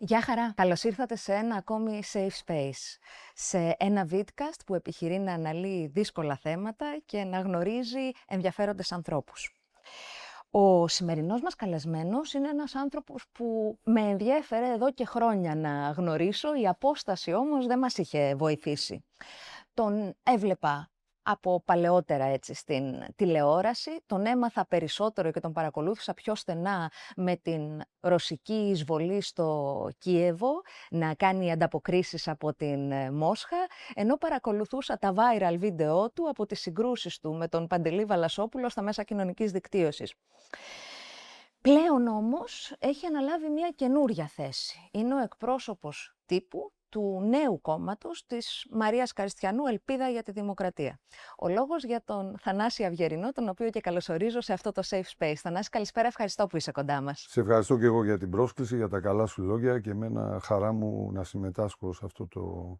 Γεια χαρά! Καλώς ήρθατε σε ένα ακόμη Safe Space. Σε ένα vidcast που επιχειρεί να αναλύει δύσκολα θέματα και να γνωρίζει ενδιαφέροντες ανθρώπους. Ο σημερινός μας καλεσμένος είναι ένας άνθρωπος που με ενδιέφερε εδώ και χρόνια να γνωρίσω, η απόσταση όμως δεν μας είχε βοηθήσει. Τον έβλεπα από παλαιότερα έτσι στην τηλεόραση, τον έμαθα περισσότερο και τον παρακολούθησα πιο στενά με την ρωσική εισβολή στο Κίεβο, να κάνει ανταποκρίσεις από την Μόσχα, ενώ παρακολουθούσα τα viral βίντεο του από τις συγκρούσεις του με τον Παντελή Βαλασόπουλο στα μέσα κοινωνικής δικτύωσης. Πλέον όμως έχει αναλάβει μια καινούρια θέση. Είναι ο εκπρόσωπος τύπου του νέου κόμματος της Μαρίας Καριστιανού, Ελπίδα για τη Δημοκρατία. Ο λόγος για τον Θανάση Αυγερινό, τον οποίο και καλωσορίζω σε αυτό το Safe Space. Θανάση, καλησπέρα, ευχαριστώ που είσαι κοντά μας. Σε ευχαριστώ και εγώ για την πρόσκληση, για τα καλά σου λόγια και εμένα χαρά μου να συμμετάσχω σε αυτό το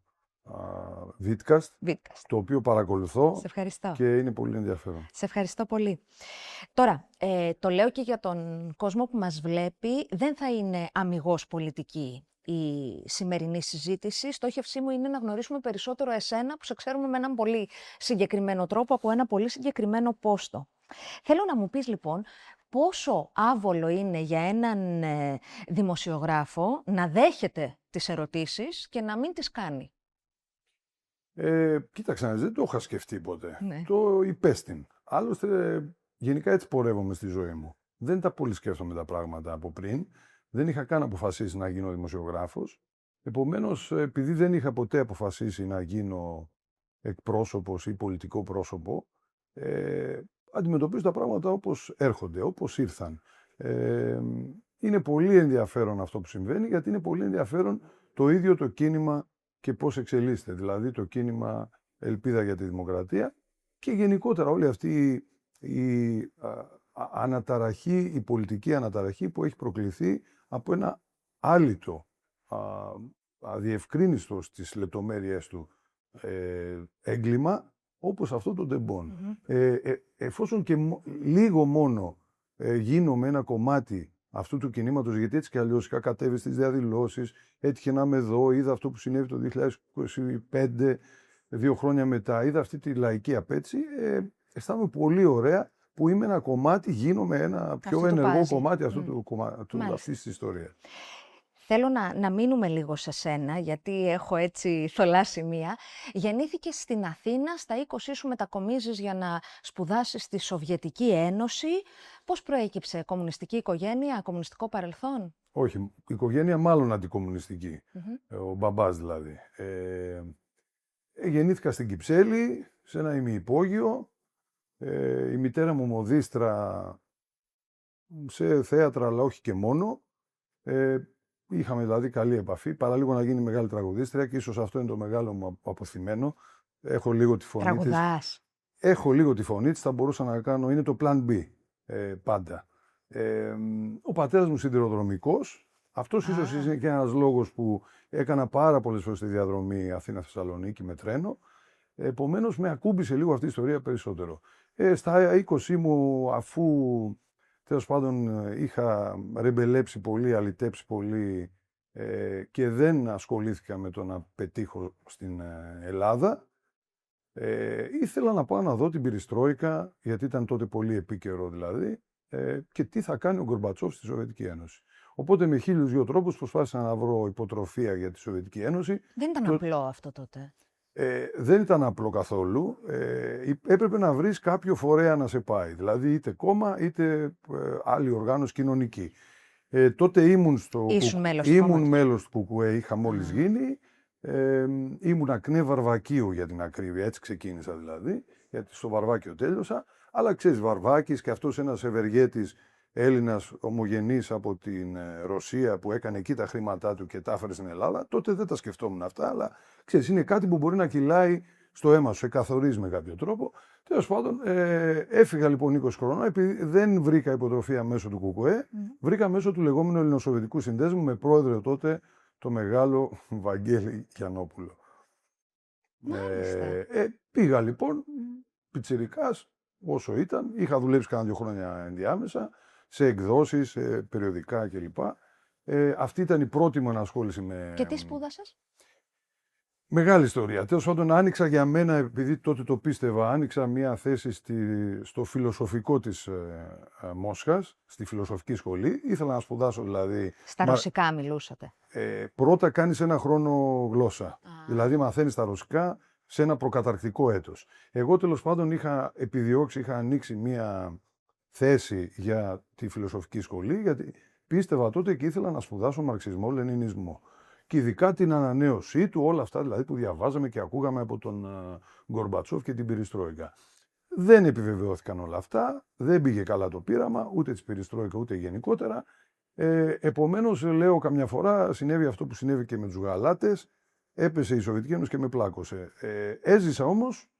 vidcast, το οποίο παρακολουθώ. Σε ευχαριστώ. Και είναι πολύ ενδιαφέρον. Σε ευχαριστώ πολύ. Τώρα, το λέω και για τον κόσμο που μας βλέπει, δεν θα είναι αμιγώς πολιτική η σημερινή συζήτηση. Στόχευσή μου είναι να γνωρίσουμε περισσότερο εσένα, που σε ξέρουμε με έναν πολύ συγκεκριμένο τρόπο, από ένα πολύ συγκεκριμένο πόστο. Θέλω να μου πεις λοιπόν πόσο άβολο είναι για έναν δημοσιογράφο να δέχεται τις ερωτήσεις και να μην τις κάνει. Κοίταξε, δεν το είχα σκεφτεί ποτέ. Ναι. Το υπέστην. Άλλωστε, γενικά έτσι πορεύομαι στη ζωή μου. Δεν τα πολύ σκέφτομαι τα πράγματα από πριν. Δεν είχα καν αποφασίσει να γίνω δημοσιογράφος. Επομένως, επειδή δεν είχα ποτέ αποφασίσει να γίνω εκπρόσωπος ή πολιτικό πρόσωπο, αντιμετωπίζω τα πράγματα όπως έρχονται, όπως ήρθαν. Είναι πολύ ενδιαφέρον αυτό που συμβαίνει, γιατί είναι πολύ ενδιαφέρον το ίδιο το κίνημα και πώς εξελίσσεται. Δηλαδή το κίνημα Ελπίδα για τη Δημοκρατία και γενικότερα όλη αυτή η αναταραχή, η πολιτική αναταραχή που έχει προκληθεί από ένα άλυτο, αδιευκρίνιστο στις λεπτομέρειες του έγκλημα, όπως αυτό το Ντεμπόν. Εφόσον και λίγο μόνο γίνομαι ένα κομμάτι αυτού του κινήματος, γιατί έτσι κι αλλιώς είχα κατέβει στις διαδηλώσεις, έτυχε να είμαι εδώ, είδα αυτό που συνέβη το 2025, 2 χρόνια μετά, είδα αυτή τη λαϊκή απέτηση, αισθάνομαι πολύ ωραία που είμαι ένα κομμάτι, γίνομαι ένα πιο ενεργό κομμάτι αυτής της ιστορίας. Θέλω να μείνουμε λίγο σε σένα, γιατί έχω έτσι θολά σημεία. Γεννήθηκες στην Αθήνα, στα 20 σου μετακομίζεις για να σπουδάσεις στη Σοβιετική Ένωση. Πώς προέκυψε, κομμουνιστική οικογένεια, κομμουνιστικό παρελθόν? Όχι, οικογένεια μάλλον αντικομμουνιστική, ο μπαμπάς δηλαδή. Γεννήθηκα στην Κυψέλη, σε ένα ημιυπόγειο. Η μητέρα μου μοδίστρα σε θέατρα, αλλά όχι και μόνο. Είχαμε δηλαδή καλή επαφή, παραλίγο να γίνει μεγάλη τραγουδίστρια και ίσως αυτό είναι το μεγάλο μου αποθυμένο. Έχω λίγο τη φωνή της. Τραγουδάς. Έχω λίγο τη φωνή της, θα μπορούσα να κάνω, είναι το plan B πάντα. Ο πατέρας μου σιδηροδρομικός, αυτός ίσως είναι και ένας λόγος που έκανα πάρα πολλές φορές τη διαδρομή Αθήνα-Θεσσαλονίκη με τρένο. Επομένως με ακούμπησε λίγο αυτή η ιστορία περισσότερο. Στα 20 μου, αφού τέλος πάντων είχα ρεμπελέψει πολύ, αλυτέψει πολύ και δεν ασχολήθηκα με το να πετύχω στην Ελλάδα, ήθελα να πάω να δω την Περιστρόικα, γιατί ήταν τότε πολύ επίκαιρο δηλαδή, και τι θα κάνει ο Γκορμπατσόφ στη Σοβιετική Ένωση. Οπότε με 1002 τρόπους προσπάθησα να βρω υποτροφία για τη Σοβιετική Ένωση. Δεν ήταν απλό αυτό τότε. Δεν ήταν απλό καθόλου. Έπρεπε να βρεις κάποιο φορέα να σε πάει. Δηλαδή είτε κόμμα είτε άλλη οργάνωση κοινωνική. Τότε ήμουν μέλος του ΚΚΕ, είχα μόλις γίνει. Ήμουν ακνέ Βαρβακίου για την ακρίβεια, έτσι ξεκίνησα δηλαδή. Γιατί στο Βαρβάκιο τέλειωσα. Αλλά ξέρεις, Βαρβάκης και αυτός ένας ευεργέτης Έλληνας ομογενής από την Ρωσία που έκανε εκεί τα χρήματά του και τα έφερε στην Ελλάδα, τότε δεν τα σκεφτόμουν αυτά, αλλά ξέρεις, είναι κάτι που μπορεί να κυλάει στο αίμα σου, σε καθορίζει με κάποιο τρόπο. Τέλος πάντων, έφυγα λοιπόν 20 χρόνια, επειδή δεν βρήκα υποτροφία μέσω του ΚΚΕ, βρήκα μέσω του λεγόμενου Ελληνοσοβιετικού Συνδέσμου με πρόεδρο τότε το μεγάλο Βαγγέλη Γιαννόπουλο. Πήγα λοιπόν, πιτσιρικάς, όσο ήταν, είχα δουλέψει κάνα 2 χρόνια ενδιάμεσα, σε εκδόσεις, σε περιοδικά κλπ. Αυτή ήταν η πρώτη μου ενασχόληση με... Και τι σπούδασες? Μεγάλη ιστορία. Τέλος πάντων, άνοιξα για μένα, επειδή τότε το πίστευα, άνοιξα μια θέση στο φιλοσοφικό της Μόσχας, στη φιλοσοφική σχολή. Ήθελα να σπουδάσω δηλαδή... Στα ρωσικά μιλούσατε? Πρώτα κάνεις ένα χρόνο γλώσσα. Δηλαδή μαθαίνεις τα ρωσικά σε ένα προκαταρκτικό έτος. Εγώ τέλος πάντων είχα επιδιώξει, είχα ανοίξει μια θέση για τη φιλοσοφική σχολή, γιατί πίστευα τότε και ήθελα να σπουδάσω μαρξισμό, λενινισμό. Και ειδικά την ανανέωσή του, όλα αυτά δηλαδή που διαβάζαμε και ακούγαμε από τον Γκορμπατσόφ και την Περιστρόικα. Δεν επιβεβαιώθηκαν όλα αυτά, δεν πήγε καλά το πείραμα, ούτε της Περιστρόικα ούτε γενικότερα. Επομένως, λέω καμιά φορά, συνέβη αυτό που συνέβη και με τους Γαλάτες, έπεσε η Σοβιετική Ένωση και με πλάκωσε. Έζησα όμως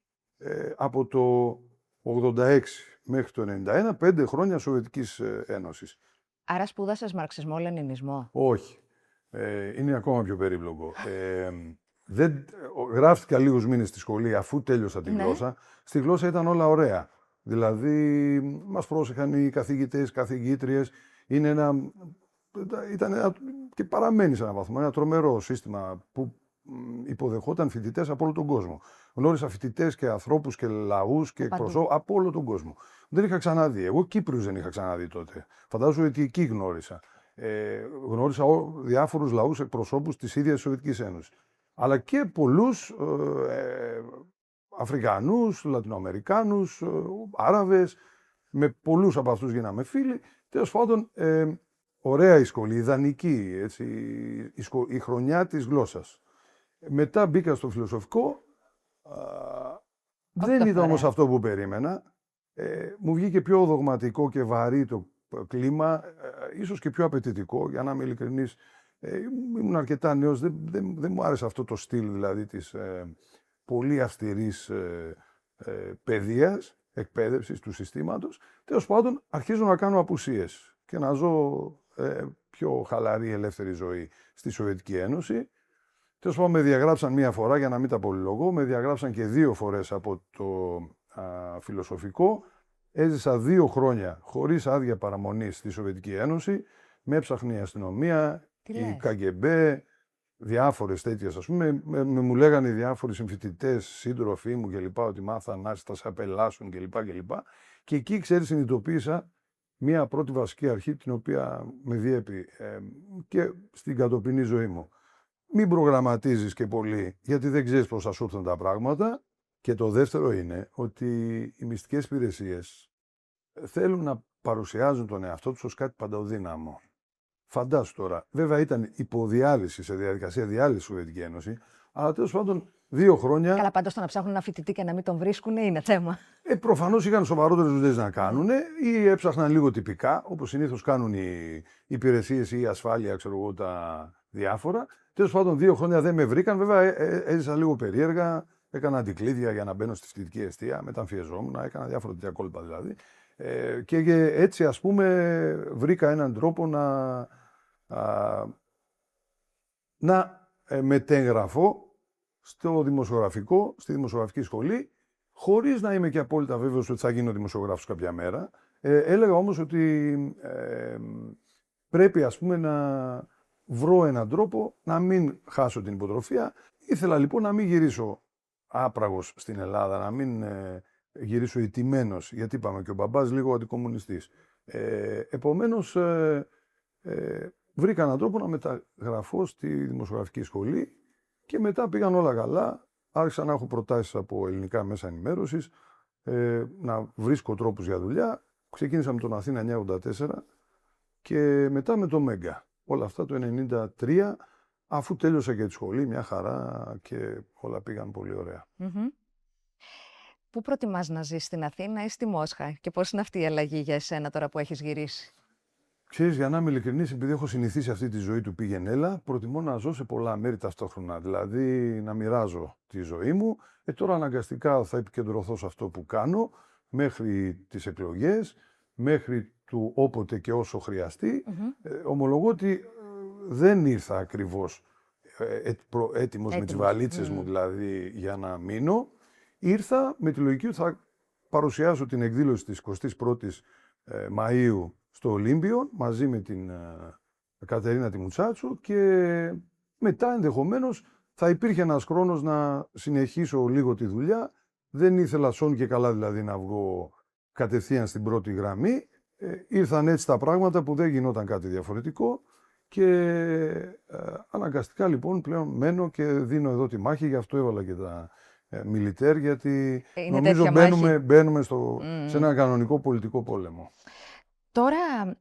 από το 86 μέχρι το 91, 5 χρόνια Σοβιετικής Ένωσης. Άρα σπούδασες μαρξισμό, λενινισμό? Όχι. Είναι ακόμα πιο περίπλοκο. Γράφτηκα λίγους μήνες στη σχολή αφού τέλειωσα τη γλώσσα. Στη γλώσσα ήταν όλα ωραία. Δηλαδή, μας πρόσεχαν οι καθηγητές, καθηγήτριες. Ήταν και παραμένει σε έναν βαθμό. Ένα τρομερό σύστημα που υποδεχόταν φοιτητές από όλο τον κόσμο. Γνώρισα φοιτητές και ανθρώπους και λαούς και εκπροσώπους από όλο τον κόσμο. Δεν είχα ξαναδεί. Εγώ Κύπριους δεν είχα ξαναδεί τότε. Φαντάζομαι ότι εκεί γνώρισα. Γνώρισα διάφορους λαούς εκπροσώπους της ίδιας Σοβιετικής Ένωσης. Αλλά και πολλούς Αφρικανούς, Λατινοαμερικάνους, Άραβες. Με πολλούς από αυτούς γίναμε φίλοι. Τέλος πάντων, ωραία η σχολή, ιδανική, έτσι, η χρονιά της γλώσσας. Μετά μπήκα στο φιλοσοφικό. Δεν ήταν όμως αυτό που περίμενα. Μου βγήκε πιο δογματικό και βαρύ το κλίμα, ίσως και πιο απαιτητικό, για να είμαι ειλικρινής. Ήμουν αρκετά νέος, δεν μου άρεσε αυτό το στυλ δηλαδή της πολύ αυστηρής παιδείας, εκπαίδευσης του συστήματος. Τέλος πάντων, αρχίζω να κάνω απουσίες και να ζω πιο χαλαρή, ελεύθερη ζωή στη Σοβιετική Ένωση. Τέλος πάντων, με διαγράψαν μία φορά, για να μην τα πολυλογώ, με διαγράψαν και 2 φορές από το φιλοσοφικό. Έζησα 2 χρόνια χωρίς άδεια παραμονή στη Σοβιετική Ένωση. Με έψαχνε η αστυνομία, η KGB, διάφορες τέτοιες, ας πούμε. Μου λέγανε διάφοροι συμφοιτητές, σύντροφοί μου κλπ. Ότι μάθαν να θα σε απελάσουν κλπ. Και εκεί, ξέρεις, συνειδητοποίησα μία πρώτη βασική αρχή, την οποία με διέπει και στην κατοπινή ζωή μου. Μην προγραμματίζεις και πολύ, γιατί δεν ξέρεις πώς θα σου έρθουν τα πράγματα. Και το δεύτερο είναι ότι οι μυστικές υπηρεσίες θέλουν να παρουσιάζουν τον εαυτό τους ως κάτι παντοδύναμο. Φαντάσου τώρα, βέβαια ήταν υποδιάλυση, σε διαδικασία διάλυσης η Σοβιετική Ένωση, αλλά τέλος πάντων 2 χρόνια. Καλά, πάντως το να ψάχνουν ένα φοιτητή και να μην τον βρίσκουν είναι θέμα. Προφανώς είχαν σοβαρότερες δουλειές να κάνουν ή έψαχναν λίγο τυπικά, όπως συνήθως κάνουν οι υπηρεσίες ή η ασφάλεια, ξέρω εγώ, τα διάφορα. Τέλος πάντων 2 χρόνια δεν με βρήκαν, βέβαια έζησα λίγο περίεργα. Έκανα αντικλείδια για να μπαίνω στη φοιτητική εστία, μεταμφιεζόμουν, έκανα διάφορα τέτοια κόλπα δηλαδή. Και έτσι, ας πούμε, βρήκα έναν τρόπο να μετεγραφώ στο δημοσιογραφικό, στη δημοσιογραφική σχολή, χωρίς να είμαι και απόλυτα βέβαιος ότι θα γίνω δημοσιογράφος κάποια μέρα. Έλεγα όμως ότι πρέπει, ας πούμε, να βρω έναν τρόπο να μην χάσω την υποτροφία. Ήθελα λοιπόν να μην γυρίσω άπραγος στην Ελλάδα, να μην γυρίσω ηττημένος, γιατί είπαμε και ο μπαμπάς λίγο αντικομμουνιστής. Επομένως, βρήκα έναν τρόπο να μεταγραφώ στη δημοσιογραφική σχολή και μετά πήγαν όλα καλά. Άρχισα να έχω προτάσεις από ελληνικά μέσα ενημέρωσης, να βρίσκω τρόπους για δουλειά. Ξεκίνησα με τον Αθήνα 984 και μετά με το Μέγκα. Όλα αυτά το 1993. Αφού τέλειωσα και τη σχολή, μια χαρά και όλα πήγαν πολύ ωραία. Πού προτιμάς να ζεις, στην Αθήνα ή στη Μόσχα, και πώς είναι αυτή η αλλαγή για εσένα τώρα που έχεις γυρίσει? Ξέρεις, για να είμαι ειλικρινής, επειδή έχω συνηθίσει αυτή τη ζωή του πήγαινε έλα, προτιμώ να ζω σε πολλά μέρη ταυτόχρονα. Δηλαδή να μοιράζω τη ζωή μου. Τώρα αναγκαστικά θα επικεντρωθώ σε αυτό που κάνω μέχρι τις εκλογές, μέχρι του όποτε και όσο χρειαστεί. Ομολογώ ότι δεν ήρθα ακριβώς έτοιμος με τις βαλίτσες μου δηλαδή για να μείνω. Ήρθα με τη λογική ότι θα παρουσιάσω την εκδήλωση της 21ης Μαΐου στο Ολύμπιο μαζί με την Κατερίνα τη Μουτσάτσου, και μετά ενδεχομένως θα υπήρχε ένας χρόνος να συνεχίσω λίγο τη δουλειά. Δεν ήθελα σόν και καλά δηλαδή να βγω κατευθείαν στην πρώτη γραμμή. Ήρθαν έτσι τα πράγματα που δεν γινόταν κάτι διαφορετικό και αναγκαστικά λοιπόν πλέον μένω και δίνω εδώ τη μάχη. Γι' αυτό έβαλα και τα μιλιτέρ, γιατί νομίζω μπαίνουμε σε ένα κανονικό πολιτικό πόλεμο. Τώρα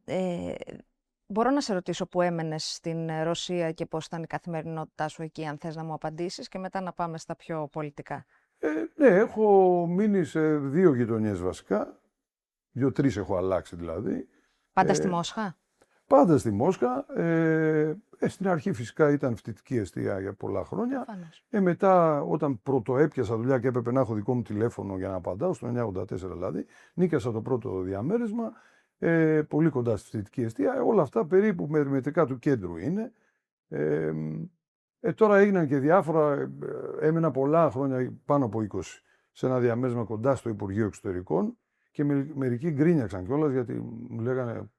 μπορώ να σε ρωτήσω που έμενες στην Ρωσία και πώς ήταν η καθημερινότητά σου εκεί, αν θες να μου απαντήσεις, και μετά να πάμε στα πιο πολιτικά. Ναι, έχω μείνει σε 2 γειτονιές βασικά. 2-3 έχω αλλάξει δηλαδή. Πάντα στη Μόσχα? Πάντα στη Μόσχα. Στην αρχή φυσικά ήταν φοιτητική εστία για πολλά χρόνια. Μετά, όταν πρωτοέπιασα δουλειά και έπρεπε να έχω δικό μου τηλέφωνο για να απαντάω, στο 1984 δηλαδή, νίκιασα το πρώτο διαμέρισμα, πολύ κοντά στη φοιτητική εστία. Όλα αυτά περίπου μετρικά του κέντρου είναι. Τώρα έγιναν και διάφορα. Έμενα πολλά χρόνια, πάνω από 20, σε ένα διαμέρισμα κοντά στο Υπουργείο Εξωτερικών, και μερικοί γκρίνιαξαν κιόλας, γιατί μου λέγανε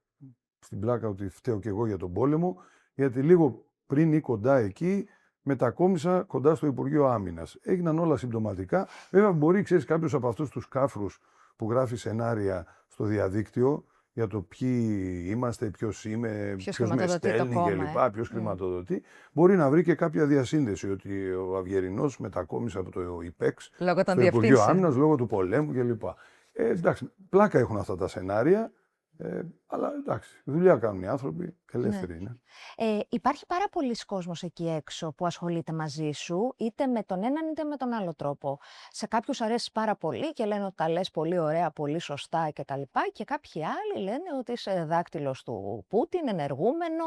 στην πλάκα ότι φταίω κι εγώ για τον πόλεμο, γιατί λίγο πριν ή κοντά εκεί μετακόμισα κοντά στο Υπουργείο Άμυνας. Έγιναν όλα συμπτωματικά. Βέβαια, μπορεί, ξέρεις, κάποιος από αυτούς τους κάφρους που γράφει σενάρια στο διαδίκτυο για το ποιοι είμαστε, ποιος είμαι, ποιος με στέλνει κλπ., ποιος χρηματοδοτεί, μπορεί να βρει και κάποια διασύνδεση ότι ο Αυγερινός μετακόμισε από το ΙΠΕΞ στο Υπουργείο Άμυνας λόγω του πολέμου κλπ. Εντάξει, πλάκα έχουν αυτά τα σενάρια, αλλά εντάξει, δουλειά κάνουν οι άνθρωποι, ελεύθεροι είναι. Υπάρχει πάρα πολλοί κόσμος εκεί έξω που ασχολείται μαζί σου, είτε με τον έναν είτε με τον άλλο τρόπο. Σε κάποιους αρέσει πάρα πολύ και λένε ότι τα λες πολύ ωραία, πολύ σωστά κτλ. Και κάποιοι άλλοι λένε ότι είσαι δάκτυλος του Πούτιν, ενεργούμενο,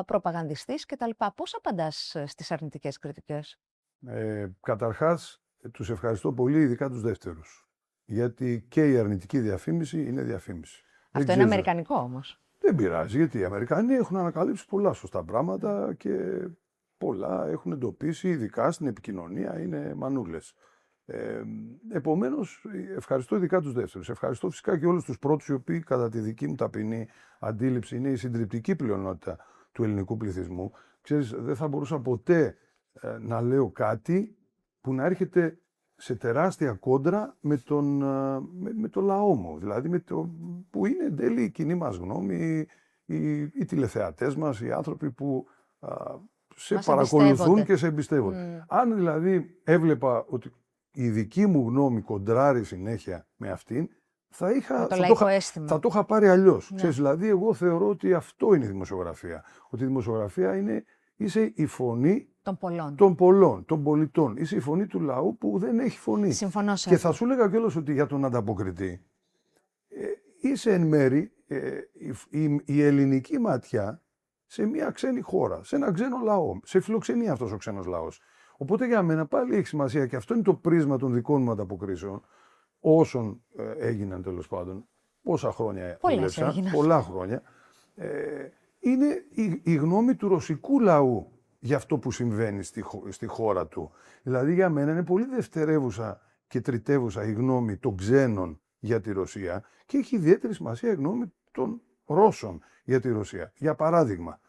προπαγανδιστής κτλ. Πώς απαντάς στις αρνητικές κριτικές? Καταρχάς, τους ευχαριστώ πολύ, ειδικά τους δεύτερους. Γιατί και η αρνητική διαφήμιση είναι διαφήμιση. Αυτό είναι αμερικανικό όμως. Δεν πειράζει, γιατί οι Αμερικανοί έχουν ανακαλύψει πολλά σωστά πράγματα και πολλά έχουν εντοπίσει, ειδικά στην επικοινωνία, είναι μανούλες. Επομένως, ευχαριστώ ειδικά τους δεύτερους. Ευχαριστώ φυσικά και όλους τους πρώτους, οι οποίοι κατά τη δική μου ταπεινή αντίληψη είναι η συντριπτική πλειονότητα του ελληνικού πληθυσμού. Ξέρεις, δεν θα μπορούσα ποτέ να λέω κάτι που να έρχεται σε τεράστια κόντρα με το λαό μου, δηλαδή που είναι εν τέλει η κοινή μας γνώμη, οι τηλεθεατές μας, οι άνθρωποι που σε παρακολουθούν και σε εμπιστεύονται. Αν δηλαδή έβλεπα ότι η δική μου γνώμη κοντράρει συνέχεια με αυτήν, θα το είχα πάρει αλλιώς. Ξέρεις, δηλαδή εγώ θεωρώ ότι αυτό είναι η δημοσιογραφία. Ότι η δημοσιογραφία είσαι η φωνή των πολλών, των πολιτών. Είσαι η φωνή του λαού που δεν έχει φωνή. Συμφωνώ σε και θα σου έλεγα κιόλας ότι για τον ανταποκριτή είσαι εν μέρη η ελληνική ματιά σε μια ξένη χώρα, σε ένα ξένο λαό. Σε φιλοξενεί αυτός ο ξένος λαός. Οπότε για μένα πάλι έχει σημασία, και αυτό είναι το πρίσμα των δικών μου ανταποκρίσεων, όσων έγιναν τέλος πάντων, πόσα χρόνια δούλεψα, πολλά χρόνια, είναι η γνώμη του ρωσικού λαού για αυτό που συμβαίνει στη χώρα του. Δηλαδή για μένα είναι πολύ δευτερεύουσα και τριτεύουσα η γνώμη των ξένων για τη Ρωσία, και έχει ιδιαίτερη σημασία η γνώμη των Ρώσων για τη Ρωσία. Για παράδειγμα,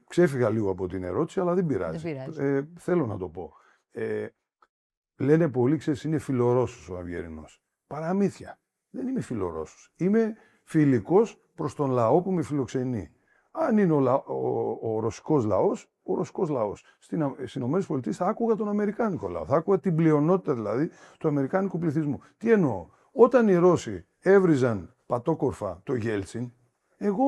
ξέφυγα λίγο από την ερώτηση, αλλά δεν πειράζει. Θέλω να το πω. Λένε πολλοί, ξέρεις, είναι φιλορώσος ο Αυγερινός. Παραμύθια. Δεν είμαι φιλορώσος. Είμαι φιλικός προς τον λαό που με φιλοξενεί. Αν είναι ο ρωσικός λαός, ο ρωσικός λαός. Στις ΗΠΑ θα άκουγα τον αμερικάνικο λαό. Θα άκουγα την πλειονότητα δηλαδή του αμερικάνικου πληθυσμού. Τι εννοώ? Όταν οι Ρώσοι έβριζαν πατόκορφα το Γέλτσιν, εγώ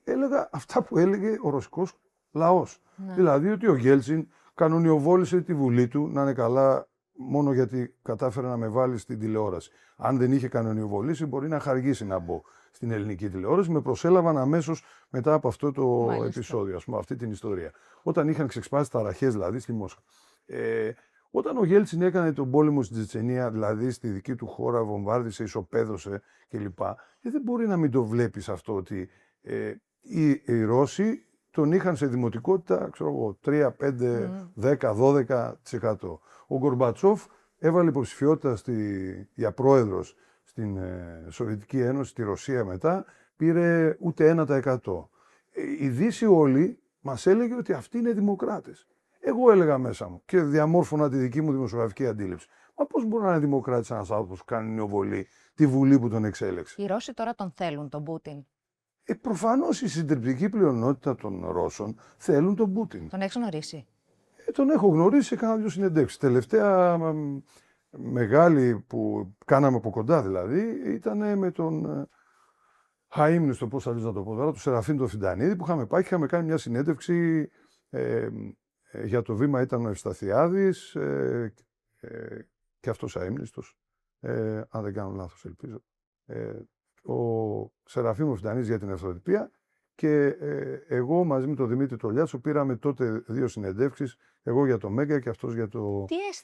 έλεγα αυτά που έλεγε ο ρωσικός λαός. Ναι. Δηλαδή ότι ο Γέλτσιν κανονιοβόλησε τη βουλή του, να είναι καλά, μόνο γιατί κατάφερε να με βάλει στην τηλεόραση. Αν δεν είχε κανονιοβολήσει, μπορεί να χαργήσει να μπω στην ελληνική τηλεόραση. Με προσέλαβαν αμέσως μετά από αυτό το επεισόδιο, ας πούμε, αυτή την ιστορία. Όταν είχαν ξεσπάσει ταραχές, δηλαδή, στη Μόσχα. Όταν ο Γέλτσιν έκανε τον πόλεμο στην Τσετσενία, δηλαδή στη δική του χώρα, βομβάρδισε, ισοπαίδωσε κλπ. Δεν μπορεί να μην το βλέπεις αυτό, ότι οι Ρώσοι τον είχαν σε δημοτικότητα, ξέρω εγώ, 3, 5, 10, 12%. Ο Γκορμπατσόφ έβαλε υποψηφιότητα για πρόεδρος στην Σοβιετική Ένωση, στη Ρωσία μετά, πήρε ούτε 1%. η Δύση όλη μας έλεγε ότι αυτοί είναι δημοκράτες. Εγώ έλεγα μέσα μου και διαμόρφωνα τη δική μου δημοσιογραφική αντίληψη. Μα πώς μπορεί να είναι δημοκράτης ένας άνθρωπος που κάνει νεοβολή τη Βουλή που τον εξέλεξε? Οι Ρώσοι τώρα τον θέλουν, τον Πούτιν. Προφανώς η συντριπτική πλειονότητα των Ρώσων θέλουν τον Πούτιν. Τον έχεις γνωρίσει? Τον έχω γνωρίσει σε κάνα 2 συνεντεύξεις. Τελευταία μεγάλη που κάναμε από κοντά δηλαδή ήταν με τον χαΐμνηστο, πώς αλλιώς να το πω τώρα, του Σεραφείμ τον Φιντανίδη, που είχαμε πάει και είχαμε κάνει μια συνέντευξη. Για το βήμα ήταν ο Ευσταθιάδης και αυτός αείμνηστος, αν δεν κάνω λάθος ελπίζω. Ο Σεραφείμ ο Φιντανίδης για την ευθροτυπία και εγώ μαζί με τον Δημήτρη Τολιάτσο πήραμε τότε 2 συνεντεύξεις, εγώ για το Μέγκα και αυτός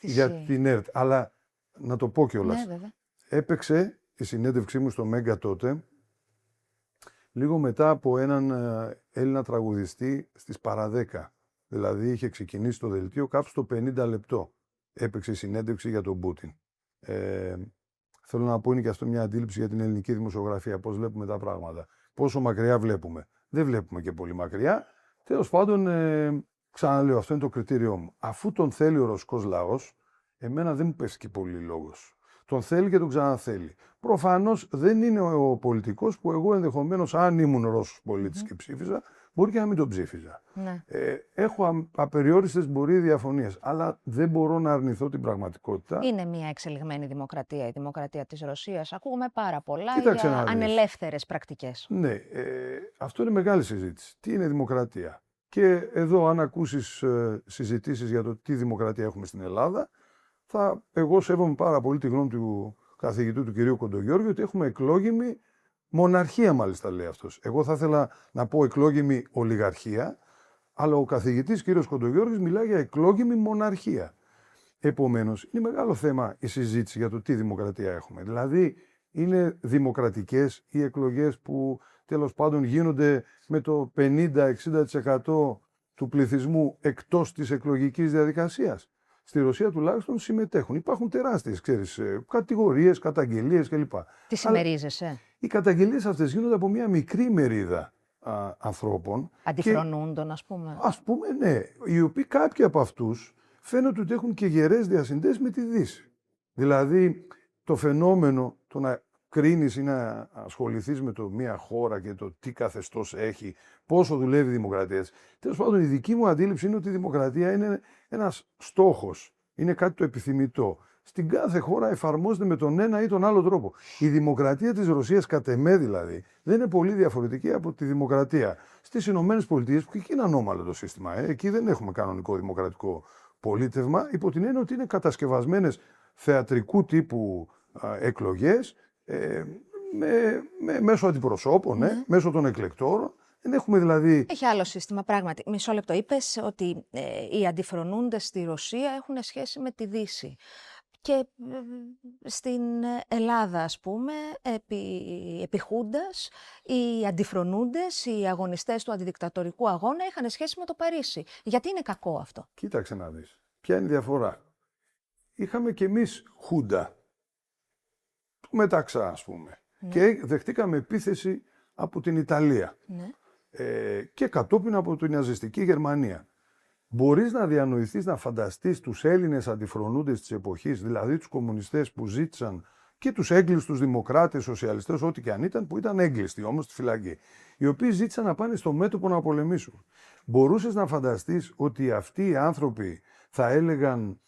για την ΕΡΤ. Αλλά να το πω κιόλας, ναι, έπαιξε η συνέντευξή μου στο Μέγκα τότε λίγο μετά από έναν Έλληνα τραγουδιστή στις παραδέκα. Δηλαδή είχε ξεκινήσει το δελτίο κάπου στο 50 λεπτό. Έπαιξε η συνέντευξη για τον Πούτιν. Θέλω να πω είναι και αυτό μια αντίληψη για την ελληνική δημοσιογραφία. Πώς βλέπουμε τα πράγματα. Πόσο μακριά βλέπουμε. Δεν βλέπουμε και πολύ μακριά. Τέλος πάντων, ξαναλέω, αυτό είναι το κριτήριό μου. Αφού τον θέλει ο ρωσικός λαός, εμένα δεν μου πέφτει και πολύ λόγος. Τον θέλει και τον ξαναθέλει. Προφανώς δεν είναι ο πολιτικός που εγώ ενδεχομένως, αν ήμουν Ρώσος πολίτης και ψήφιζα, μπορεί και να μην τον ψήφιζα. Ναι. Έχω απεριόριστες μπορεί διαφωνίες, αλλά δεν μπορώ να αρνηθώ την πραγματικότητα. Είναι μια εξελιγμένη δημοκρατία, η δημοκρατία της Ρωσίας. Ακούγουμε πάρα πολλά για ανελεύθερες πρακτικές. Ναι, αυτό είναι μεγάλη συζήτηση. Τι είναι δημοκρατία? Και εδώ αν ακούσεις συζητήσεις για το τι δημοκρατία έχουμε στην Ελλάδα, εγώ σέβομαι πάρα πολύ τη γνώμη του καθηγητού του κυρίου Κοντογιώργη ότι έχουμε εκλόγιμη μοναρχία, μάλιστα λέει αυτός. Εγώ θα ήθελα να πω εκλόγιμη ολιγαρχία, αλλά ο καθηγητής κύριος Κοντογιώργης μιλάει για εκλόγιμη μοναρχία. Επομένως, είναι μεγάλο θέμα η συζήτηση για το τι δημοκρατία έχουμε. Δηλαδή, είναι δημοκρατικές οι εκλογές που τέλος πάντων γίνονται με το 50-60% του πληθυσμού εκτός της εκλογικής διαδικασίας? Στη Ρωσία τουλάχιστον συμμετέχουν. Υπάρχουν τεράστιες, κατηγορίες, καταγγελίες κλπ. Τι συμμερίζεσαι? Οι καταγγελίες αυτές γίνονται από μια μικρή μερίδα ανθρώπων. Αντιφρονούντων, ας πούμε. Ας πούμε, ναι. Οι οποίοι κάποιοι από αυτούς φαίνεται ότι έχουν και γερές διασυνδέσεις με τη Δύση. Δηλαδή, το φαινόμενο το να κρίνεις ή να ασχοληθείς με μια χώρα και το τι καθεστώς έχει, πόσο δουλεύει η δημοκρατία. Τέλος πάντων, η δική μου αντίληψη είναι ότι η δημοκρατία είναι ένας στόχος, είναι κάτι το επιθυμητό. Στην κάθε χώρα εφαρμόζεται με τον ένα ή τον άλλο τρόπο. Η δημοκρατία της Ρωσίας, κατ' εμέ δηλαδή, δεν είναι πολύ διαφορετική από τη δημοκρατία στις Ηνωμένες Πολιτείες, που εκεί είναι ανώμαλο το σύστημα. Εκεί δεν έχουμε κανονικό δημοκρατικό πολίτευμα, υπό την έννοια ότι είναι κατασκευασμένες θεατρικού τύπου εκλογές, μέσω αντιπροσώπων, μέσω των εκλεκτόρων. Δεν έχουμε δηλαδή... Έχει άλλο σύστημα, πράγματι. Μισό λεπτό. Είπες ότι οι αντιφρονούντες στη Ρωσία έχουν σχέση με τη Δύση. Και στην Ελλάδα, ας πούμε, επί Χούντας, οι αντιφρονούντες, οι αγωνιστές του αντιδικτατορικού αγώνα είχαν σχέση με το Παρίσι. Γιατί είναι κακό αυτό? Κοίταξε να δεις. Ποια είναι η διαφορά? Είχαμε κι εμείς Χούντα, μεταξά ας πούμε, και δεχτήκαμε επίθεση από την Ιταλία και κατόπιν από την ναζιστική Γερμανία. Μπορείς να διανοηθείς, να φανταστείς τους Έλληνες αντιφρονούντες της εποχής, δηλαδή τους κομμουνιστές που ζήτησαν και τους έγκλειστους δημοκράτες, σοσιαλιστές, ό,τι και αν ήταν, που ήταν έγκλειστοι όμως στη φυλακή, οι οποίοι ζήτησαν να πάνε στο μέτωπο να πολεμήσουν. Μπορούσες να φανταστείς ότι αυτοί οι άνθρωποι θα έλεγαν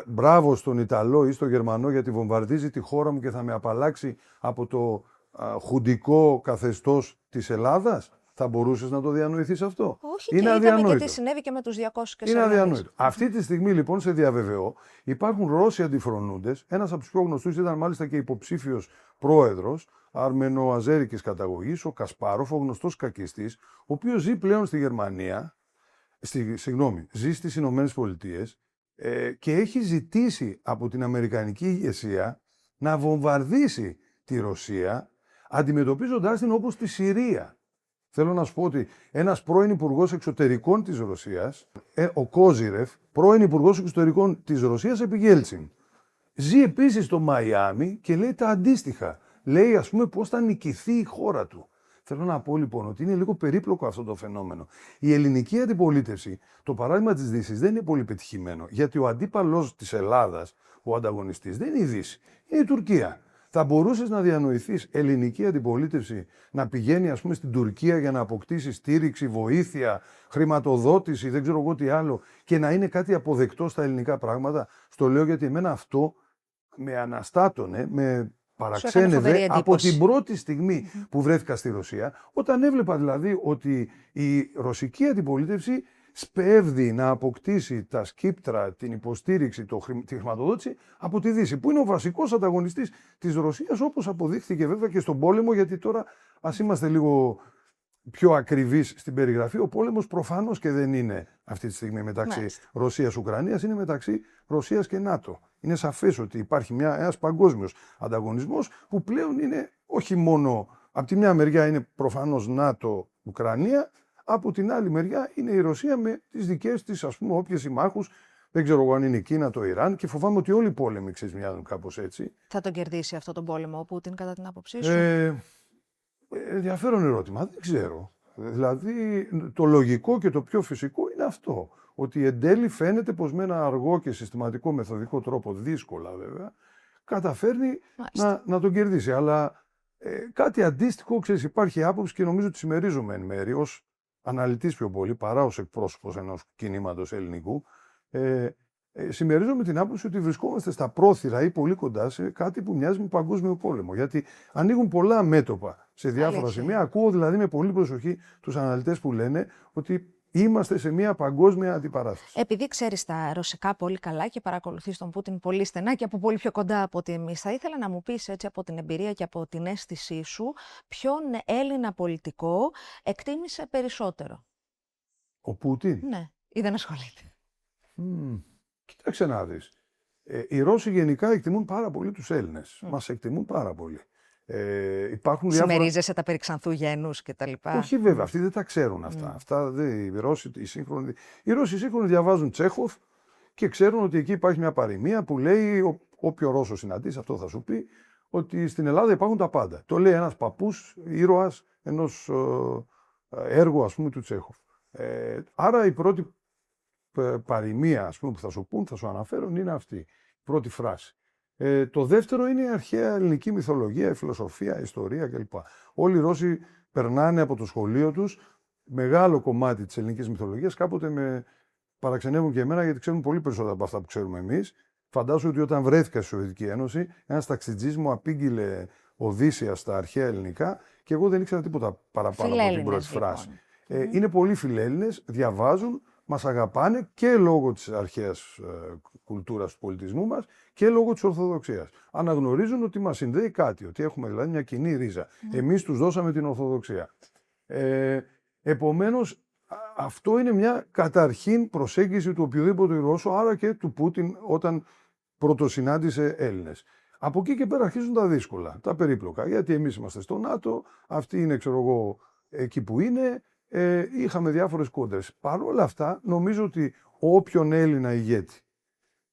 μπράβο στον Ιταλό ή στον Γερμανό γιατί βομβαρδίζει τη χώρα μου και θα με απαλλάξει από το χουντικό καθεστώς της Ελλάδας? Θα μπορούσες να το διανοηθείς αυτό? Όχι, είναι και είδαμε και τι συνέβη και με τους 200 και είναι αδιανόητο. Αυτή τη στιγμή λοιπόν σε διαβεβαιώ, υπάρχουν Ρώσοι αντιφρονούντες. Ένας από τους πιο γνωστούς ήταν μάλιστα και υποψήφιος πρόεδρος, αρμενο-αζέρικης καταγωγής, ο Κασπάροφ, ο γνωστός κακιστής, ο οποίος ζει πλέον στη Γερμανία, ζει στις Ηνωμένες Πολιτείες και έχει ζητήσει από την αμερικανική ηγεσία να βομβαρδίσει τη Ρωσία, αντιμετωπίζοντάς την όπως τη Συρία. Θέλω να σου πω ότι ένας πρώην υπουργός εξωτερικών της Ρωσίας, ο Κόζιρεφ, πρώην υπουργός εξωτερικών της Ρωσίας επί Γέλτσιν, ζει επίσης στο Μαϊάμι και λέει τα αντίστοιχα. Λέει, ας πούμε, πώς θα νικηθεί η χώρα του. Θέλω να πω λοιπόν ότι είναι λίγο περίπλοκο αυτό το φαινόμενο. Η ελληνική αντιπολίτευση, το παράδειγμα της Δύσης δεν είναι πολύ πετυχημένο, γιατί ο αντίπαλος της Ελλάδας, ο ανταγωνιστής, δεν είναι η Δύση, είναι η Τουρκία. Θα μπορούσες να διανοηθείς ελληνική αντιπολίτευση να πηγαίνει, ας πούμε, στην Τουρκία για να αποκτήσει στήριξη, βοήθεια, χρηματοδότηση, δεν ξέρω εγώ τι άλλο, και να είναι κάτι αποδεκτό στα ελληνικά πράγματα? Στο λέω γιατί εμένα αυτό με αναστάτωνε, με παραξένευε από την πρώτη στιγμή που βρέθηκα στη Ρωσία, όταν έβλεπα δηλαδή ότι η ρωσική αντιπολίτευση σπέβδει να αποκτήσει τα σκύπτρα, την υποστήριξη, τη χρηματοδότηση από τη Δύση, που είναι ο βασικός ανταγωνιστής της Ρωσίας, όπως αποδείχθηκε βέβαια και στον πόλεμο, γιατί τώρα ας είμαστε λίγο πιο ακριβείς στην περιγραφή. Ο πόλεμος προφανώς και δεν είναι αυτή τη στιγμή μεταξύ Ρωσίας-Ουκρανίας, είναι μεταξύ Ρωσίας και ΝΑΤΟ. Είναι σαφές ότι υπάρχει ένας παγκόσμιος ανταγωνισμός που πλέον είναι όχι μόνο, από τη μια μεριά είναι προφανώς ΝΑΤΟ-Ουκρανία, από την άλλη μεριά είναι η Ρωσία με τις δικές της, ας πούμε, όποιες συμμάχους. Δεν ξέρω εγώ αν είναι η Κίνα, το Ιράν, και φοβάμαι ότι όλοι οι πόλεμοι μοιάζουν κάπως έτσι. Θα τον κερδίσει αυτό τον πόλεμο ο Πούτιν, κατά την άποψή σου? Ενδιαφέρον ερώτημα. Δεν ξέρω. Δηλαδή, το λογικό και το πιο φυσικό είναι αυτό. Ότι εν τέλει φαίνεται πως με ένα αργό και συστηματικό μεθοδικό τρόπο, δύσκολα βέβαια, καταφέρνει να τον κερδίσει. Αλλά κάτι αντίστοιχο, ξέρεις, υπάρχει άποψη και νομίζω ότι συμμερίζομαι εν μέρει ως αναλυτής πιο πολύ, παρά ως εκπρόσωπος ενός κινήματος ελληνικού. Συμμερίζομαι την άποψη ότι βρισκόμαστε στα πρόθυρα ή πολύ κοντά σε κάτι που μοιάζει με παγκόσμιο πόλεμο. Γιατί ανοίγουν πολλά μέτωπα σε διάφορα σημεία. Ακούω δηλαδή με πολύ προσοχή τους αναλυτές που λένε ότι είμαστε σε μια παγκόσμια αντιπαράσταση. Επειδή ξέρεις τα ρωσικά πολύ καλά και παρακολουθείς τον Πούτιν πολύ στενά και από πολύ πιο κοντά από ότι εμείς, θα ήθελα να μου πεις έτσι από την εμπειρία και από την αίσθησή σου, ποιον Έλληνα πολιτικό εκτίμησε περισσότερο? Ο Πούτιν. Ναι, ή δεν ασχολείται? Κοίταξε να δεις. Οι Ρώσοι γενικά εκτιμούν πάρα πολύ τους Έλληνες. Μας εκτιμούν πάρα πολύ. Συμμερίζεσαι τα περί Ξανθού γένους και τα λοιπά? Όχι βέβαια, αυτοί δεν τα ξέρουν αυτά. Οι Ρώσοι σύγχρονοι διαβάζουν Τσέχοφ και ξέρουν ότι εκεί υπάρχει μια παροιμία που λέει, όποιο Ρώσο συναντήσει, αυτό θα σου πει, ότι στην Ελλάδα υπάρχουν τα πάντα. Το λέει ένας παππούς, ήρωας ενός έργου, ας πούμε, του Τσέχοφ. Άρα η πρώτη παροιμία, ας πούμε, που θα σου πούν, θα σου αναφέρουν, είναι αυτή. Η πρώτη φράση. Το δεύτερο είναι η αρχαία ελληνική μυθολογία, η φιλοσοφία, η ιστορία κλπ. Όλοι οι Ρώσοι περνάνε από το σχολείο τους μεγάλο κομμάτι της ελληνικής μυθολογίας. Κάποτε με παραξενεύουν και εμένα, γιατί ξέρουν πολύ περισσότερα από αυτά που ξέρουμε εμείς. Φαντάζομαι ότι όταν βρέθηκα στη Σοβιετική Ένωση, ένας ταξιτζής μου απήγγειλε Οδύσσεια στα αρχαία ελληνικά και εγώ δεν ήξερα τίποτα παραπάνω από την πρώτη φράση. Είναι πολύ φιλέλληνες, διαβάζουν, μας αγαπάνε και λόγω της αρχαίας κουλτούρας του πολιτισμού μας και λόγω της Ορθοδοξίας. Αναγνωρίζουν ότι μας συνδέει κάτι, ότι έχουμε δηλαδή μια κοινή ρίζα. Εμείς τους δώσαμε την Ορθοδοξία. Επομένως, αυτό είναι μια καταρχήν προσέγγιση του οποιοδήποτε Ρώσου, άρα και του Πούτιν όταν πρωτοσυνάντησε Έλληνες. Από εκεί και πέρα αρχίζουν τα δύσκολα, τα περίπλοκα, γιατί εμείς είμαστε στο ΝΑΤΟ, αυτοί είναι, ξέρω εγώ, εκεί που είναι. Είχαμε διάφορες κόντρες. Παρ' όλα αυτά, νομίζω ότι όποιον Έλληνα ηγέτη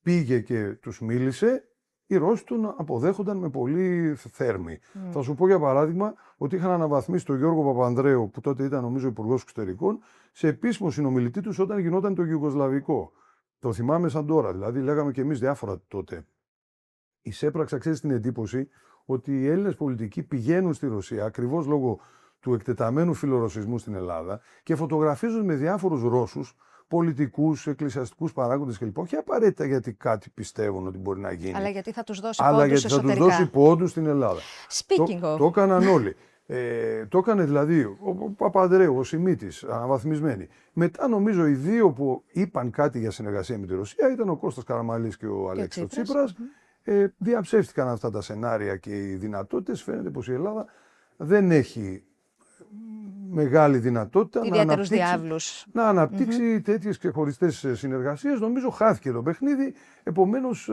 πήγε και τους μίλησε, οι Ρώσοι τον αποδέχονταν με πολύ θέρμη. Θα σου πω για παράδειγμα ότι είχαν αναβαθμίσει τον Γιώργο Παπανδρέου, που τότε ήταν νομίζω υπουργός εξωτερικών, σε επίσημο συνομιλητή τους όταν γινόταν το Ιουγκοσλαβικό. Το θυμάμαι σαν τώρα, δηλαδή λέγαμε και εμείς διάφορα τότε. Εισέπραξα, ξέρεις, την εντύπωση ότι οι Έλληνες πολιτικοί πηγαίνουν στη Ρωσία ακριβώς λόγω του εκτεταμένου φιλορωσισμού στην Ελλάδα και φωτογραφίζουν με διάφορους Ρώσους πολιτικούς, εκκλησιαστικούς παράγοντες κλπ. Όχι απαραίτητα γιατί κάτι πιστεύουν ότι μπορεί να γίνει. Αλλά γιατί θα τους δώσει πόντους εσωτερικά. Θα τους δώσει πόντους στην Ελλάδα. Το έκαναν όλοι. Το έκανε δηλαδή ο Παπανδρέου, ο Σιμίτης, αναβαθμισμένοι. Μετά νομίζω οι δύο που είπαν κάτι για συνεργασία με τη Ρωσία ήταν ο Κώστας Καραμανλής και ο Αλέξης Τσίπρας. Διαψεύστηκαν αυτά τα σενάρια και οι δυνατότητες. Φαίνεται πως η Ελλάδα δεν έχει μεγάλη δυνατότητα να αναπτύξει τέτοιες ξεχωριστές συνεργασίες. Νομίζω χάθηκε το παιχνίδι, επομένως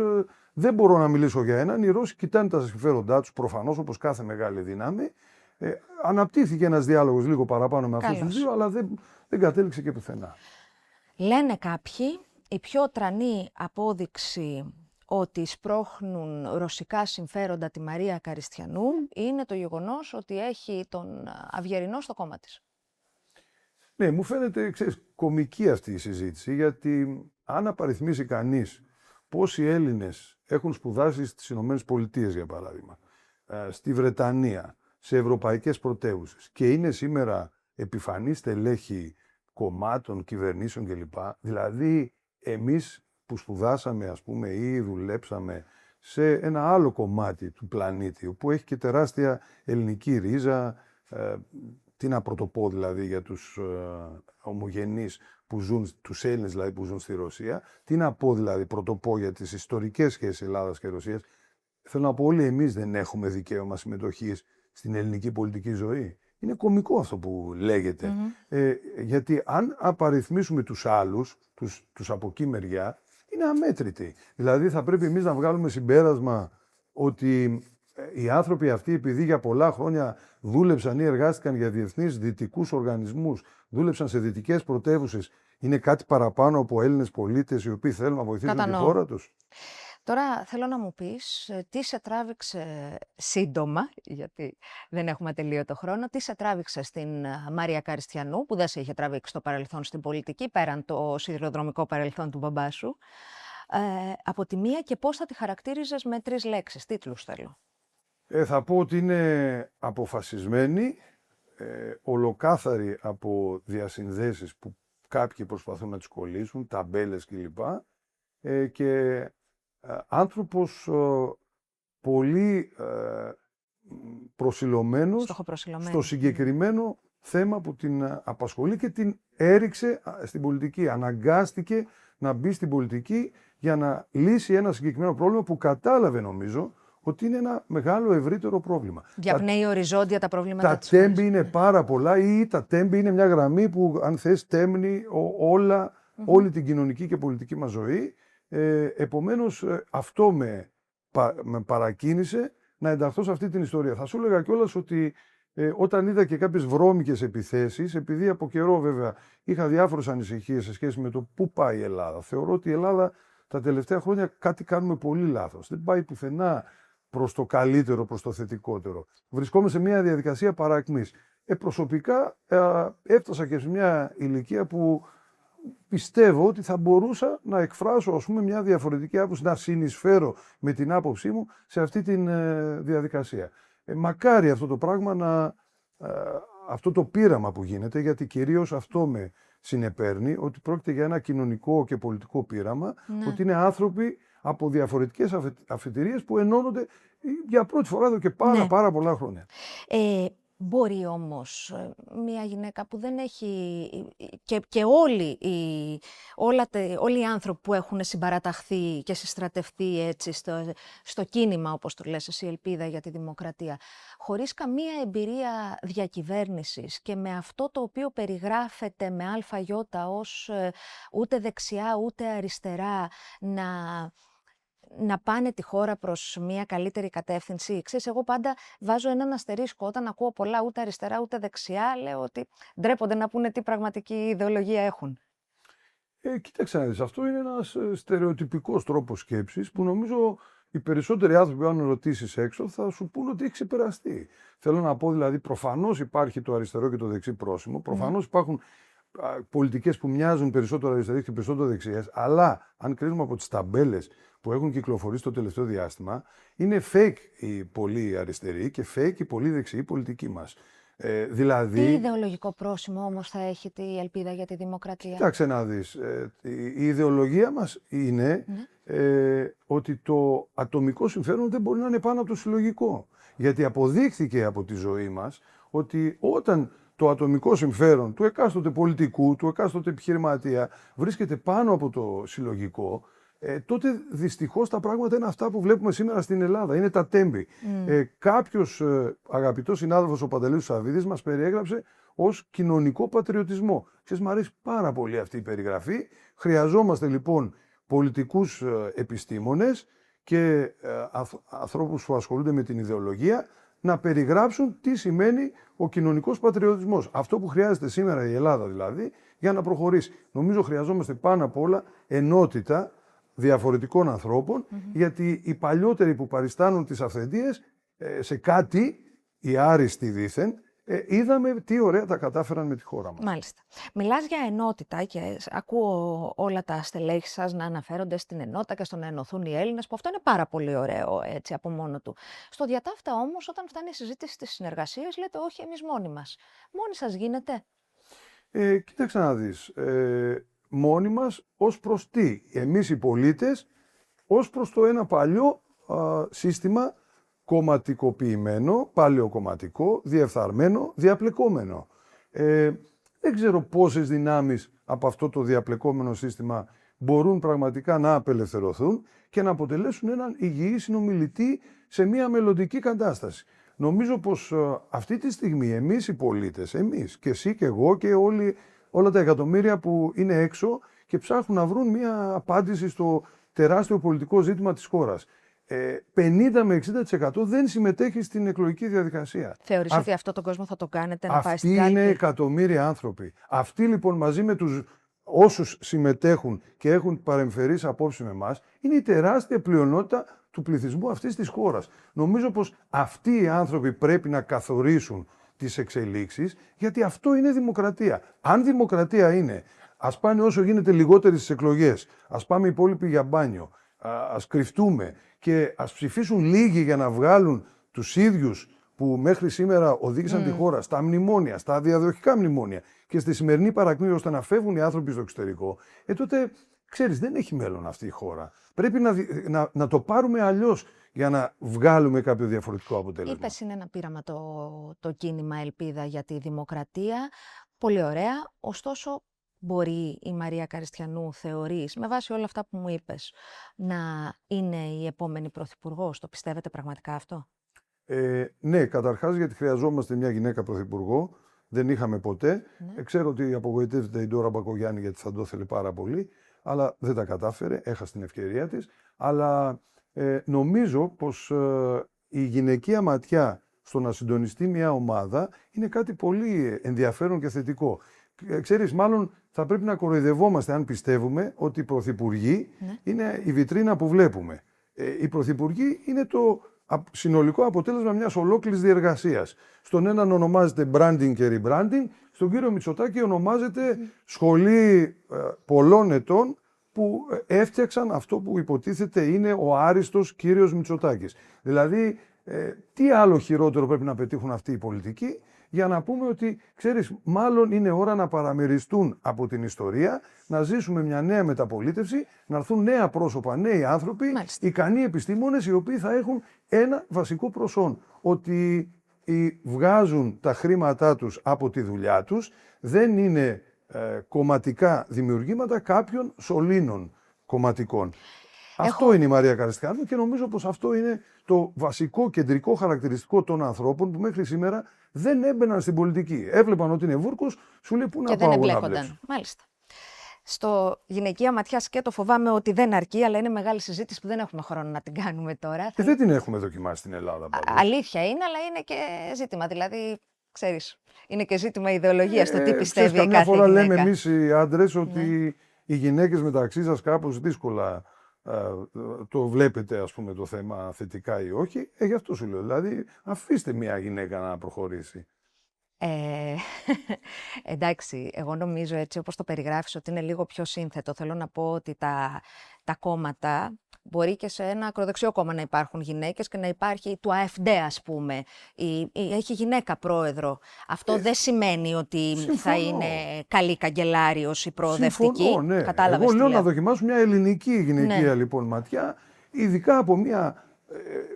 δεν μπορώ να μιλήσω για έναν. Οι Ρώσοι κοιτάνε τα συμφέροντά τους προφανώς, όπως κάθε μεγάλη δύναμη. Αναπτύχθηκε ένας διάλογος λίγο παραπάνω με αυτούς τους δύο, αλλά δεν κατέληξε και πουθενά. Λένε κάποιοι, η πιο τρανή απόδειξη ότι σπρώχνουν ρωσικά συμφέροντα τη Μαρία Καριστιανού είναι το γεγονός ότι έχει τον Αυγερινό στο κόμμα της. Ναι, μου φαίνεται, κωμική αυτή η συζήτηση, γιατί αν απαριθμίσει κανείς πόσοι Έλληνες έχουν σπουδάσει στις Ηνωμένες Πολιτείες, για παράδειγμα, στη Βρετανία, σε ευρωπαϊκές πρωτεύουσες και είναι σήμερα επιφανής στελέχη κομμάτων, κυβερνήσεων κλπ. Δηλαδή, εμείς που σπουδάσαμε, ας πούμε, ή δουλέψαμε σε ένα άλλο κομμάτι του πλανήτη, που έχει και τεράστια ελληνική ρίζα, τι να πρωτοπώ δηλαδή για τους ομογενείς που ζουν, τους Έλληνες δηλαδή που ζουν στη Ρωσία, τι να πω δηλαδή πρωτοπώ για τις ιστορικές σχέσεις Ελλάδας και Ρωσίας. Θέλω να πω, όλοι εμείς δεν έχουμε δικαίωμα συμμετοχής στην ελληνική πολιτική ζωή. Είναι κωμικό αυτό που λέγεται. Γιατί αν απαριθμίσουμε τους άλλους, τους από εκεί μεριά, είναι αμέτρητοι. Δηλαδή θα πρέπει εμείς να βγάλουμε συμπέρασμα ότι οι άνθρωποι αυτοί, επειδή για πολλά χρόνια δούλεψαν ή εργάστηκαν για διεθνείς δυτικούς οργανισμούς, δούλεψαν σε δυτικές πρωτεύουσες, είναι κάτι παραπάνω από Έλληνες πολίτες οι οποίοι θέλουν να βοηθήσουν τη χώρα τους. Τώρα θέλω να μου πεις τι σε τράβηξε σύντομα, γιατί δεν έχουμε τελείωτο χρόνο, τι σε τράβηξε στην Μαρία Καριστιανού, που δεν σε είχε τραβήξει στο παρελθόν στην πολιτική, πέραν το σιδηροδρομικό παρελθόν του μπαμπά σου, από τη μία, και πώς θα τη χαρακτήριζες με 3 λέξεις, τίτλους θέλω. Θα πω ότι είναι αποφασισμένη, ολοκάθαρη από διασυνδέσεις που κάποιοι προσπαθούν να τις κολλήσουν, ταμπέλες κλπ. Και άνθρωπος πολύ προσιλωμένος στο συγκεκριμένο θέμα που την απασχολεί και την έριξε στην πολιτική. Αναγκάστηκε να μπει στην πολιτική για να λύσει ένα συγκεκριμένο πρόβλημα που κατάλαβε, νομίζω, ότι είναι ένα μεγάλο ευρύτερο πρόβλημα. Διαπνέει οριζόντια τα προβλήματα της χώρας. Τα τέμπη είναι πάρα πολλά, ή τα τέμπη είναι μια γραμμή που, αν θες, τέμνει όλη την κοινωνική και πολιτική μας ζωή. Επομένως, αυτό με παρακίνησε να ενταχθώ σε αυτή την ιστορία. Θα σου έλεγα κιόλας ότι όταν είδα και κάποιες βρώμικες επιθέσεις, επειδή από καιρό βέβαια είχα διάφορες ανησυχίες σε σχέση με το πού πάει η Ελλάδα. Θεωρώ ότι η Ελλάδα τα τελευταία χρόνια κάτι κάνουμε πολύ λάθος. Δεν πάει πουθενά προς το καλύτερο, προς το θετικότερο. Βρισκόμαστε σε μια διαδικασία παρακμής. Προσωπικά έφτασα και σε μια ηλικία που πιστεύω ότι θα μπορούσα να εκφράσω, ας πούμε, μια διαφορετική άποψη, να συνεισφέρω με την άποψή μου σε αυτή τη διαδικασία. Μακάρι αυτό το πράγμα αυτό το πείραμα που γίνεται, γιατί κυρίως αυτό με συνεπέρνει, ότι πρόκειται για ένα κοινωνικό και πολιτικό πείραμα, ότι είναι άνθρωποι από διαφορετικές αφετηρίες που ενώνονται για πρώτη φορά εδώ και πάρα πολλά χρόνια. Μπορεί όμως μια γυναίκα που δεν έχει, και όλοι οι άνθρωποι που έχουν συμπαραταχθεί και συστρατευτεί έτσι στο κίνημα, όπως το λες εσύ, ελπίδα για τη δημοκρατία, χωρίς καμία εμπειρία διακυβέρνησης και με αυτό το οποίο περιγράφεται με αλφαγιώτα ως ούτε δεξιά ούτε αριστερά να πάνε τη χώρα προς μια καλύτερη κατεύθυνση. Ξέρεις, εγώ πάντα βάζω έναν αστερίσκο όταν ακούω πολλά ούτε αριστερά ούτε δεξιά, λέω ότι ντρέπονται να πούνε τι πραγματική ιδεολογία έχουν. Κοίταξε να δεις, αυτό είναι ένας στερεοτυπικός τρόπος σκέψης που νομίζω οι περισσότεροι άνθρωποι, αν ρωτήσεις έξω, θα σου πούν ότι έχει ξεπεραστεί. Θέλω να πω δηλαδή, προφανώς υπάρχει το αριστερό και το δεξί πρόσημο, προφανώς υπάρχουν πολιτικές που μοιάζουν περισσότερο αριστερές και περισσότερο δεξιές, αλλά αν κρίνουμε από τις ταμπέλες που έχουν κυκλοφορήσει το τελευταίο διάστημα, είναι fake οι πολύ αριστεροί και fake οι πολύ δεξιοί πολιτικοί μας. Δηλαδή... Τι ιδεολογικό πρόσημο όμως θα έχει η ελπίδα για τη δημοκρατία? Κοίταξε να δεις, η ιδεολογία μας είναι ότι το ατομικό συμφέρον δεν μπορεί να είναι πάνω από το συλλογικό. Γιατί αποδείχθηκε από τη ζωή μας ότι όταν το ατομικό συμφέρον του εκάστοτε πολιτικού, του εκάστοτε επιχειρηματία βρίσκεται πάνω από το συλλογικό, τότε δυστυχώς τα πράγματα είναι αυτά που βλέπουμε σήμερα στην Ελλάδα. Είναι τα τέμπη. Κάποιος αγαπητός συνάδελφος, ο Παντελής Σαββίδης, μας περιέγραψε ως κοινωνικό πατριωτισμό. Ξέρεις, μου αρέσει πάρα πολύ αυτή η περιγραφή. Χρειαζόμαστε λοιπόν πολιτικούς επιστήμονες και ανθρώπους που ασχολούνται με την ιδεολογία να περιγράψουν τι σημαίνει ο κοινωνικός πατριωτισμός. Αυτό που χρειάζεται σήμερα η Ελλάδα δηλαδή για να προχωρήσει. Νομίζω χρειαζόμαστε πάνω απ' όλα ενότητα, διαφορετικών ανθρώπων, γιατί οι παλιότεροι που παριστάνουν τις αυθεντίες σε κάτι, οι άριστοι δήθεν, είδαμε τι ωραία τα κατάφεραν με τη χώρα μας. Μάλιστα. Μιλάς για ενότητα και ακούω όλα τα στελέχη σας να αναφέρονται στην ενότητα και στο να ενωθούν οι Έλληνες, που αυτό είναι πάρα πολύ ωραίο έτσι από μόνο του. Στο διατάφτα όμως, όταν φτάνει η συζήτηση στις συνεργασίες, λέτε όχι, εμείς μόνοι μας. Μόνοι σας γίνεται? Κοίταξε να δεις. Μόνοι μας ως προς τι? Εμείς οι πολίτες ως προς το ένα παλιό σύστημα κομματικοποιημένο, παλαιοκομματικό, διεφθαρμένο, διαπλεκόμενο. Δεν ξέρω πόσες δυνάμεις από αυτό το διαπλεκόμενο σύστημα μπορούν πραγματικά να απελευθερωθούν και να αποτελέσουν έναν υγιή συνομιλητή σε μια μελλοντική κατάσταση. Νομίζω πως αυτή τη στιγμή εμείς οι πολίτες, εμείς και εσύ και εγώ και όλα τα εκατομμύρια που είναι έξω και ψάχνουν να βρουν μια απάντηση στο τεράστιο πολιτικό ζήτημα της χώρας. 50 με 60% δεν συμμετέχει στην εκλογική διαδικασία. Θεωρείς ότι αυτό τον κόσμο θα το κάνετε να πάει στην κάλπη? κάλπη? Είναι εκατομμύρια άνθρωποι. Αυτοί λοιπόν μαζί με τους όσους συμμετέχουν και έχουν παρεμφερείς απόψεις με εμάς, είναι η τεράστια πλειονότητα του πληθυσμού αυτής της χώρας. Νομίζω πως αυτοί οι άνθρωποι πρέπει να καθορίσουν τις εξελίξεις, γιατί αυτό είναι δημοκρατία. Αν δημοκρατία είναι, ας πάνε όσο γίνεται λιγότεροι στις εκλογές, ας πάμε οι υπόλοιποι για μπάνιο, ας κρυφτούμε και ας ψηφίσουν λίγοι για να βγάλουν τους ίδιους που μέχρι σήμερα οδήγησαν τη χώρα στα μνημόνια, στα διαδοχικά μνημόνια και στη σημερινή παρακμή ώστε να φεύγουν οι άνθρωποι στο εξωτερικό, τότε ξέρεις, δεν έχει μέλλον αυτή η χώρα. Πρέπει να το πάρουμε αλλιώς για να βγάλουμε κάποιο διαφορετικό αποτέλεσμα. Είπες, είναι ένα πείραμα το κίνημα Ελπίδα για τη δημοκρατία. Πολύ ωραία. Ωστόσο, μπορεί η Μαρία Καριστιανού, θεωρείς, με βάση όλα αυτά που μου είπες, να είναι η επόμενη πρωθυπουργός? Το πιστεύετε πραγματικά αυτό? Ναι, καταρχάς γιατί χρειαζόμαστε μια γυναίκα πρωθυπουργό. Δεν είχαμε ποτέ. Ξέρω ότι απογοητεύεται η Ντόρα Μπακογιάννη γιατί θα το ήθελε πάρα πολύ, αλλά δεν τα κατάφερε, έχασε την ευκαιρία της. Αλλά νομίζω πως η γυναικεία ματιά στο να συντονιστεί μια ομάδα είναι κάτι πολύ ενδιαφέρον και θετικό. Ξέρεις, μάλλον θα πρέπει να κοροϊδευόμαστε αν πιστεύουμε ότι οι πρωθυπουργοί είναι η βιτρίνα που βλέπουμε. Οι πρωθυπουργοί είναι το συνολικό αποτέλεσμα μιας ολόκληρης διεργασίας. Στον έναν ονομάζεται branding και rebranding, στον κύριο Μητσοτάκη ονομάζεται σχολή πολλών ετών που έφτιαξαν αυτό που υποτίθεται είναι ο άριστος κύριος Μητσοτάκης. Δηλαδή, τι άλλο χειρότερο πρέπει να πετύχουν αυτοί οι πολιτικοί για να πούμε ότι, ξέρεις, μάλλον είναι ώρα να παραμεριστούν από την ιστορία, να ζήσουμε μια νέα μεταπολίτευση, να έρθουν νέα πρόσωπα, νέοι άνθρωποι, ικανοί επιστήμονες, οι οποίοι θα έχουν ένα βασικό προσόν, ότι βγάζουν τα χρήματά τους από τη δουλειά τους, δεν είναι κομματικά δημιουργήματα κάποιων σωλήνων κομματικών. Αυτό είναι η Μαρία Καριστιανού και νομίζω πως αυτό είναι το βασικό κεντρικό χαρακτηριστικό των ανθρώπων που μέχρι σήμερα δεν έμπαιναν στην πολιτική. Έβλεπαν ότι είναι βούρκος, σου λέει πού να πάω εγώ να βλέψω. Μάλιστα. Στο γυναικεία ματιά σκέτο φοβάμαι ότι δεν αρκεί, αλλά είναι μεγάλη συζήτηση που δεν έχουμε χρόνο να την κάνουμε τώρα. Και δεν την έχουμε δοκιμάσει στην Ελλάδα. Αλήθεια είναι, αλλά είναι και ζήτημα. Δηλαδή, ξέρεις, είναι και ζήτημα ιδεολογίας το τι πιστεύει η κάθε γυναίκα. Καμιά φορά λέμε εμείς οι άντρες ότι οι γυναίκες μεταξύ σας κάπως δύσκολα το βλέπετε, ας πούμε, το θέμα θετικά ή όχι. Γι' αυτό σου λέω. Δηλαδή, αφήστε μια γυναίκα να προχωρήσει. Εντάξει, εγώ νομίζω έτσι όπως το περιγράφεις ότι είναι λίγο πιο σύνθετο. Θέλω να πω ότι τα κόμματα, μπορεί και σε ένα ακροδεξιό κόμμα να υπάρχουν γυναίκες και να υπάρχει του ΑΕΦΔ, ας πούμε. Έχει γυναίκα πρόεδρο. Αυτό δεν σημαίνει ότι θα είναι καλή καγκελάριος ή προοδευτική. Συμφωνώ, ναι. Εγώ λέω να δοκιμάσουμε μια ελληνική γυναικεία λοιπόν ματιά, ειδικά από μια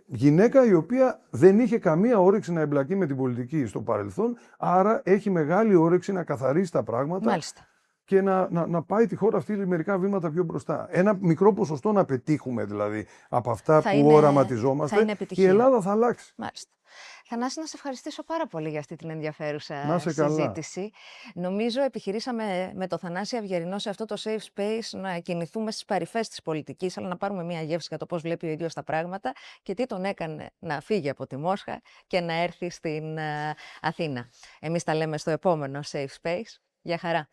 γυναίκα η οποία δεν είχε καμία όρεξη να εμπλακεί με την πολιτική στο παρελθόν, άρα έχει μεγάλη όρεξη να καθαρίσει τα πράγματα. Μάλιστα. Και να πάει τη χώρα αυτή μερικά βήματα πιο μπροστά. Ένα μικρό ποσοστό να πετύχουμε δηλαδή από αυτά που οραματιζόμαστε, η Ελλάδα θα αλλάξει. Μάλιστα. Θανάση, να σε ευχαριστήσω πάρα πολύ για αυτή την ενδιαφέρουσα συζήτηση. Νομίζω επιχειρήσαμε με το Θανάση Αυγερινό σε αυτό το safe space να κινηθούμε στις παρυφές της πολιτικής, αλλά να πάρουμε μια γεύση για το πώς βλέπει ο ίδιος τα πράγματα και τι τον έκανε να φύγει από τη Μόσχα και να έρθει στην Αθήνα. Εμείς τα λέμε στο επόμενο safe space. Γεια χαρά.